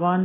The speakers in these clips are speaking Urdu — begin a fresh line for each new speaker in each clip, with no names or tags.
1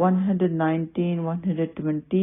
119, 120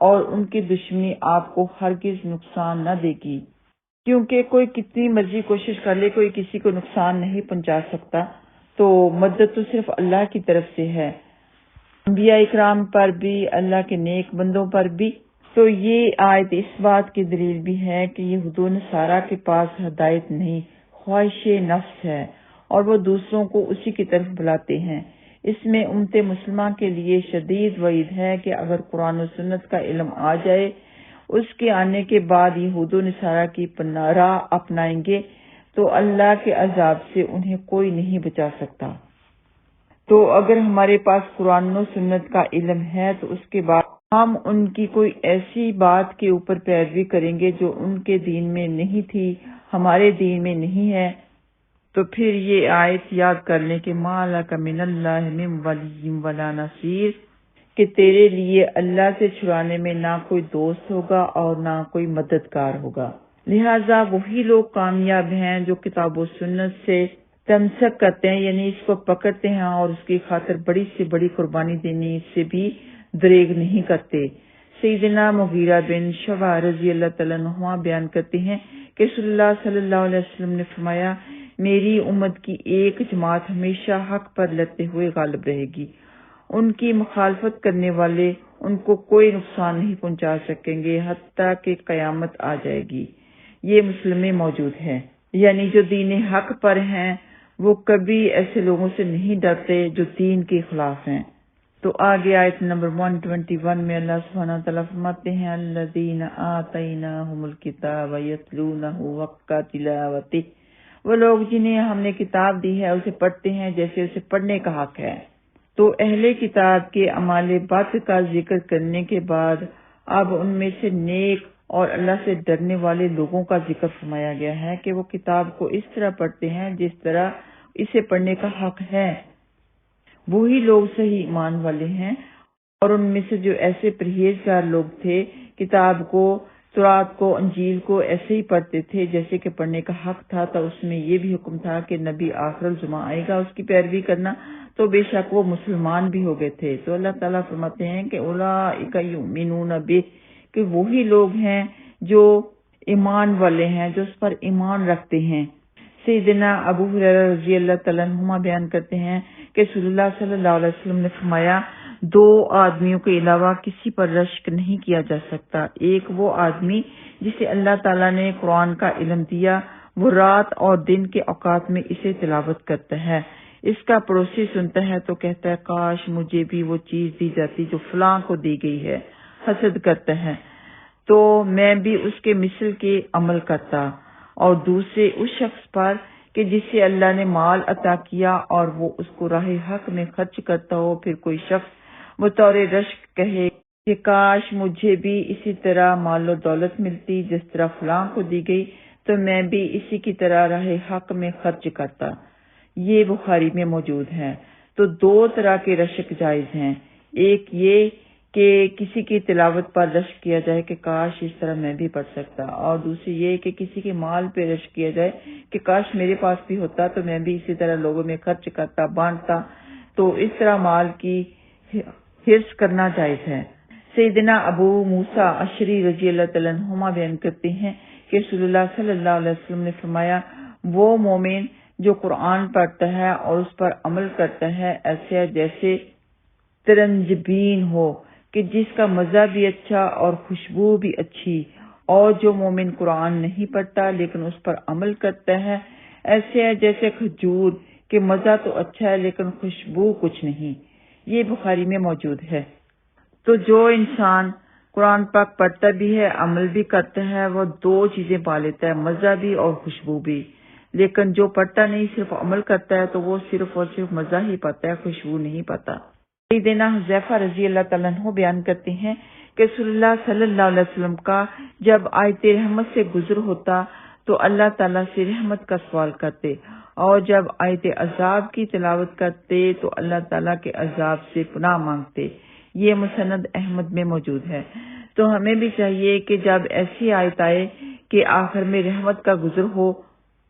اور ان کی دشمنی آپ کو ہرگز نقصان نہ دے گی، کیونکہ کوئی کتنی مرضی کوشش کر لے کوئی کسی کو نقصان نہیں پہنچا سکتا۔ تو مدد تو صرف اللہ کی طرف سے ہے، انبیاء اکرام پر بھی، اللہ کے نیک بندوں پر بھی۔ تو یہ آیت اس بات کی دلیل بھی ہے کہ یہود و نصارہ کے پاس ہدایت نہیں، خواہش نفس ہے، اور وہ دوسروں کو اسی کی طرف بلاتے ہیں۔ اس میں امت مسلمہ کے لیے شدید وعید ہے کہ اگر قرآن و سنت کا علم آ جائے، اس کے آنے کے بعد یہود و نصارہ کی راہ اپنائیں گے تو اللہ کے عذاب سے انہیں کوئی نہیں بچا سکتا۔ تو اگر ہمارے پاس قرآن و سنت کا علم ہے تو اس کے بعد ہم ان کی کوئی ایسی بات کے اوپر پیروی کریں گے جو ان کے دین میں نہیں تھی، ہمارے دین میں نہیں ہے، تو پھر یہ آیت یاد کر لیں کہ مَا لَکَ مِنَ اللَّهِ مِن وَلِيٍّ وَلَا نَصِيرٍ، کہ تیرے لیے اللہ سے چھڑانے میں نہ کوئی دوست ہوگا اور نہ کوئی مددگار ہوگا۔ لہٰذا وہی لوگ کامیاب ہیں جو کتاب و سنت سے تمسک کرتے ہیں، یعنی اس کو پکڑتے ہیں اور اس کی خاطر بڑی سے بڑی قربانی دینے سے بھی دریغ نہیں کرتے۔ سیدنا مغیرہ بن شعبہ رضی اللہ تعالیٰ عنہ بیان کرتے ہیں کہ اللہ صلی اللہ علیہ وسلم نے فرمایا، میری امت کی ایک جماعت ہمیشہ حق پر لڑتے ہوئے غالب رہے گی، ان کی مخالفت کرنے والے ان کو کوئی نقصان نہیں پہنچا سکیں گے حتیٰ کہ قیامت آ جائے گی۔ یہ مسلم میں موجود ہے، یعنی جو دین حق پر ہیں وہ کبھی ایسے لوگوں سے نہیں ڈرتے جو دین کے خلاف ہیں۔ تو آگے آیت نمبر 121 میں اللہ سبحانہ وتعالیٰ فرماتے ہیں، الذین آتیناہم الکتاب یتلونہ حق تلاوتہ، وہ لوگ جنہیں ہم نے کتاب دی ہے اسے پڑھتے ہیں جیسے اسے پڑھنے کا حق ہے۔ تو اہل کتاب کے اعمال بد کا ذکر کرنے کے بعد اب ان میں سے نیک اور اللہ سے ڈرنے والے لوگوں کا ذکر فرمایا گیا ہے کہ وہ کتاب کو اس طرح پڑھتے ہیں جس طرح اسے پڑھنے کا حق ہے۔ وہی لوگ صحیح ایمان والے ہیں، اور ان میں سے جو ایسے پرہیزگار لوگ تھے کتاب کو، تورات کو، انجیل کو ایسے ہی پڑھتے تھے جیسے کہ پڑھنے کا حق تھا، تو اس میں یہ بھی حکم تھا کہ نبی آخر الزمان آئے گا اس کی پیروی کرنا، تو بے شک وہ مسلمان بھی ہو گئے تھے۔ تو اللہ تعالیٰ فرماتے ہیں کہ اولئک یؤمنون بہ، کہ وہی لوگ ہیں جو ایمان والے ہیں، جو اس پر ایمان رکھتے ہیں۔ سیدنا ابو ہریرہ رضی اللہ تعالیٰ عنہما بیان کرتے ہیں کہ رسول اللہ صلی اللہ علیہ وسلم نے فرمایا، دو آدمیوں کے علاوہ کسی پر رشک نہیں کیا جا سکتا۔ ایک وہ آدمی جسے اللہ تعالیٰ نے قرآن کا علم دیا، وہ رات اور دن کے اوقات میں اسے تلاوت کرتا ہے، اس کا پڑوسی سنتا ہے تو کہتا ہے کاش مجھے بھی وہ چیز دی جاتی جو فلاں کو دی گئی ہے، حسد کرتا ہے تو میں بھی اس کے مثل کے عمل کرتا۔ اور دوسرے اس شخص پر کہ جسے اللہ نے مال عطا کیا اور وہ اس کو راہ حق میں خرچ کرتا ہو، پھر کوئی شخص بطور رشک کہے کہ کاش مجھے بھی اسی طرح مال و دولت ملتی جس طرح فلاں کو دی گئی، تو میں بھی اسی کی طرح راہ حق میں خرچ کرتا۔ یہ بخاری میں موجود ہے۔ تو دو طرح کے رشک جائز ہیں، ایک یہ کہ کسی کی تلاوت پر رشک کیا جائے کہ کاش اس طرح میں بھی پڑھ سکتا، اور دوسری یہ کہ کسی کے مال پہ رشک کیا جائے کہ کاش میرے پاس بھی ہوتا تو میں بھی اسی طرح لوگوں میں خرچ کرتا، بانٹتا۔ تو اس طرح مال کی حرص کرنا جائز ہے۔ سیدنا ابو موسیٰ اشعری رضی اللہ تعالیٰ عنہما بیان کرتے ہیں کہ رسول اللہ صلی اللہ علیہ وسلم نے فرمایا، وہ مومن جو قرآن پڑھتا ہے اور اس پر عمل کرتا ہے ایسے ہے جیسے ترنجبین ہو کہ جس کا مزہ بھی اچھا اور خوشبو بھی اچھی، اور جو مومن قرآن نہیں پڑھتا لیکن اس پر عمل کرتا ہے ایسے ہے جیسے کھجور کہ مزہ تو اچھا ہے لیکن خوشبو کچھ نہیں۔ یہ بخاری میں موجود ہے۔ تو جو انسان قرآن پاک پڑھتا بھی ہے، عمل بھی کرتا ہے، وہ دو چیزیں پا لیتا ہے، مزہ بھی اور خوشبو بھی۔ لیکن جو پڑھتا نہیں صرف عمل کرتا ہے تو وہ صرف اور صرف مزہ ہی پاتا ہے، خوشبو نہیں پاتا۔ سیدنا حذیفہ رضی اللہ تعالیٰ عنہ بیان کرتے ہیں کہ رسول اللہ صلی اللہ علیہ وسلم کا جب آیت رحمت سے گزر ہوتا تو اللہ تعالیٰ سے رحمت کا سوال کرتے، اور جب آیت عذاب کی تلاوت کرتے تو اللہ تعالیٰ کے عذاب سے پناہ مانگتے۔ یہ مسند احمد میں موجود ہے۔ تو ہمیں بھی چاہیے کہ جب ایسی آیت آئے کہ آخر میں رحمت کا گزر ہو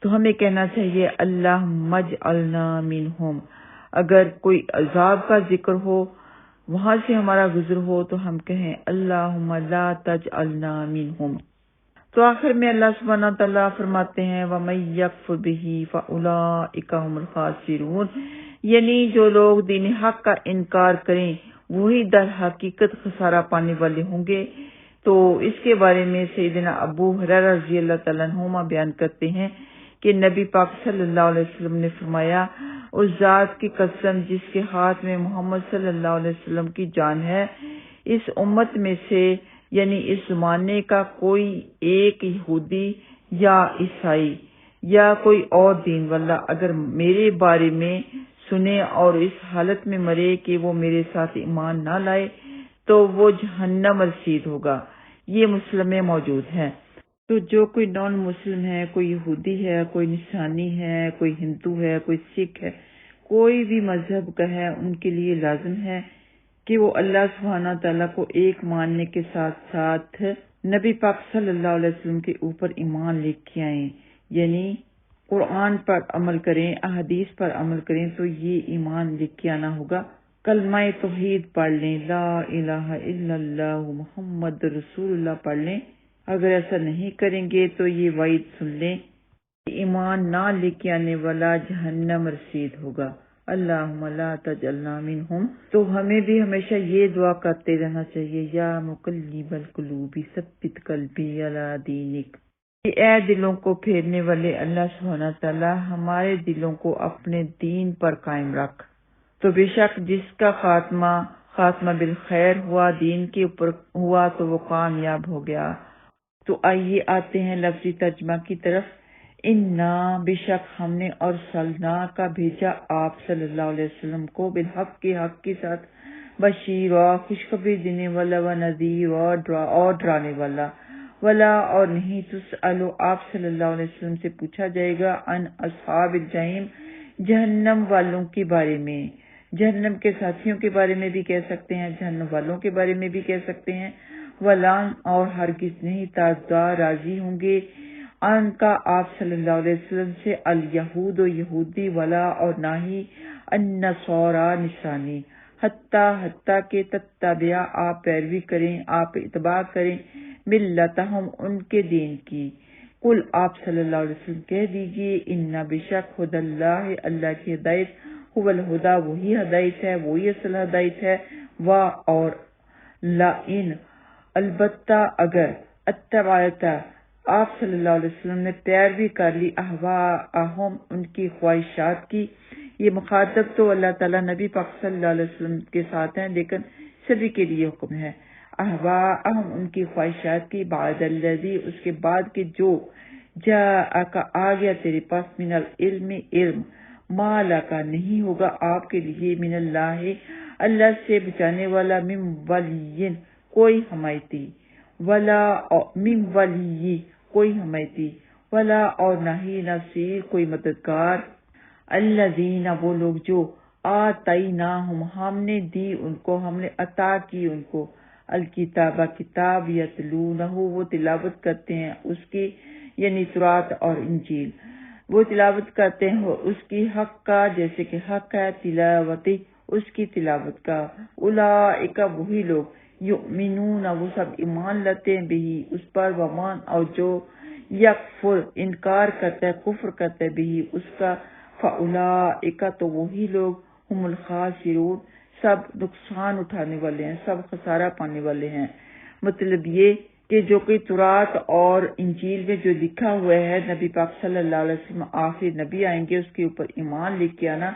تو ہمیں کہنا چاہیے اللہم اجعلنا منہم۔ اگر کوئی عذاب کا ذکر ہو وہاں سے ہمارا گزر ہو تو ہم کہیں اللہم لا تجعلنا منہم۔ تو آخر میں اللہ سبحانہ تعالیٰ فرماتے ہیں وَمَن یکفر بہ فَأُولَٰئِکَ هُمُ الْخَاسِرُونَ، یعنی جو لوگ دین حق کا انکار کریں وہی در حقیقت خسارہ پانے والے ہوں گے۔ تو اس کے بارے میں سیدنا ابو ہریرہ رضی اللہ تعالیٰ عنہما بیان کرتے ہیں کہ نبی پاک صلی اللہ علیہ وسلم نے فرمایا اس ذات کی قسم جس کے ہاتھ میں محمد صلی اللہ علیہ وسلم کی جان ہے، اس امت میں سے یعنی اس زمانے کا کوئی ایک یہودی یا عیسائی یا کوئی اور دین والا اگر میرے بارے میں سنے اور اس حالت میں مرے کہ وہ میرے ساتھ ایمان نہ لائے تو وہ جہنم رسید ہوگا۔ یہ مسلم میں موجود ہے۔ تو جو کوئی نان مسلم ہے، کوئی یہودی ہے، کوئی نصرانی ہے، کوئی ہندو ہے، کوئی سکھ ہے، کوئی بھی مذہب کا ہے، ان کے لیے لازم ہے کہ وہ اللہ سبحانہ تعالیٰ کو ایک ماننے کے ساتھ ساتھ نبی پاک صلی اللہ علیہ وسلم کے اوپر ایمان لے کے آئیں، یعنی قرآن پر عمل کریں، احادیث پر عمل کریں۔ تو یہ ایمان لے کے آنا ہوگا۔ کلمہ توحید پڑھ لیں، لا الہ الا اللہ محمد رسول اللہ پڑھ لیں۔ اگر ایسا نہیں کریں گے تو یہ وعید سن لیں، ایمان نہ لے کے آنے والا جہنم رسید ہوگا۔ اللہم لا تجعلنا منہم۔ تو ہمیں بھی ہمیشہ یہ دعا کرتے رہنا چاہیے، یا مقلب القلوب ثبت قلبی علی دینک، کہ اے دلوں کو پھیرنے والے اللہ سبحانہ تعالیٰ ہمارے دلوں کو اپنے دین پر قائم رکھ۔ تو بے شک جس کا خاتمہ بالخیر ہوا، دین کے اوپر ہوا، تو وہ کامیاب ہو گیا۔ تو آئیے آتے ہیں لفظی ترجمہ کی طرف۔ انا بے شک ہم نے ارسلنا کا بھیجا آپ صلی اللہ علیہ وسلم کو بالحق کے حق کے ساتھ، بشیر و خوشخبری دینے والا، و نذیر اور ڈرانے والا، ولا اور نہیں تسألو آپ صلی اللہ علیہ وسلم سے پوچھا جائے گا عن اصحاب الجحیم جہنم والوں کے بارے میں، جہنم کے ساتھیوں کے بارے میں بھی کہہ سکتے ہیں، جہنم والوں کے بارے میں بھی کہہ سکتے ہیں۔ ولان اور ہرگز نہیں تازدہ راضی ہوں گے ان کا آپ صلی اللہ علیہ وسلم سے الیہود و یہودی، ولا اور نہ ہی النصارا نصرانی، حتیٰ کہ تتبع آپ پیروی کریں، آپ اتباع کریں، ملتہم ان کے دین کی۔ قل آپ صلی اللہ علیہ وسلم کہہ دیجئے ان بے شک ہدی اللہ اللہ کی ہدایت، هو الہدا وہی ہدایت ہے، وہی اصل ہدایت ہے، اور لئن البتہ اگر اتبعتا آپ صلی اللہ علیہ وسلم نے پیروی کر لی اہواءہم ان کی خواہشات کی۔ یہ مخاطب تو اللہ تعالیٰ نبی پاک صلی اللہ علیہ وسلم کے ساتھ ہیں، لیکن سبھی کے لیے حکم ہے۔ اہواءہم ان کی خواہشات کی، بعد الذی اس کے بعد کہ جو جاءک آ گیا تیرے پاس، من العلم علم، ما لکا نہیں ہوگا آپ کے لیے، من اللہ اللہ سے بچانے والا، من ولی کوئی حمایتی، ولا من ولی کوئی حمایتی، ولا اور نہ ہی نصیر کوئی مددگار۔ الذین وہ لوگ جو آتیناہم ہم نے دی ان کو، ہم نے عطا کی ان کو، الکتاب کتاب، یتلونہ وہ تلاوت کرتے ہیں اس کی، یعنی تورات اور انجیل، وہ تلاوت کرتے ہیں اس کی، حق کا جیسے کہ حق ہے، تلاوتی اس کی تلاوت کا، اولئک وہی لوگ، یؤمنون وہ سب ایمان لاتے ہیں، بھی اس پر، ومان اور جو یکفر انکار کرتا ہے، کفر کرتا ہے، بھی اس کا، فاولئک تو وہی لوگ، ہم الخاسرون سب نقصان اٹھانے والے ہیں، سب خسارہ پانے والے ہیں۔ مطلب یہ کہ جو کوئی تورات اور انجیل میں جو لکھا ہوا ہے، نبی پاک صلی اللہ علیہ وسلم آخری نبی آئیں گے، اس کے اوپر ایمان لے کے آنا۔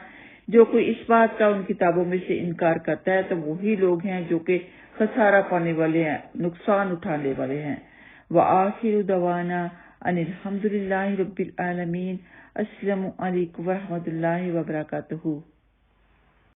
جو کوئی اس بات کا ان کتابوں میں سے انکار کرتا ہے تو وہی لوگ ہیں جو کہ خسارہ پانے والے ہیں، نقصان اٹھانے والے ہیں۔ وآخر دعوانا ان الحمد للہ رب العالمین۔ السلام علیکم ورحمۃ اللہ وبرکاتہ۔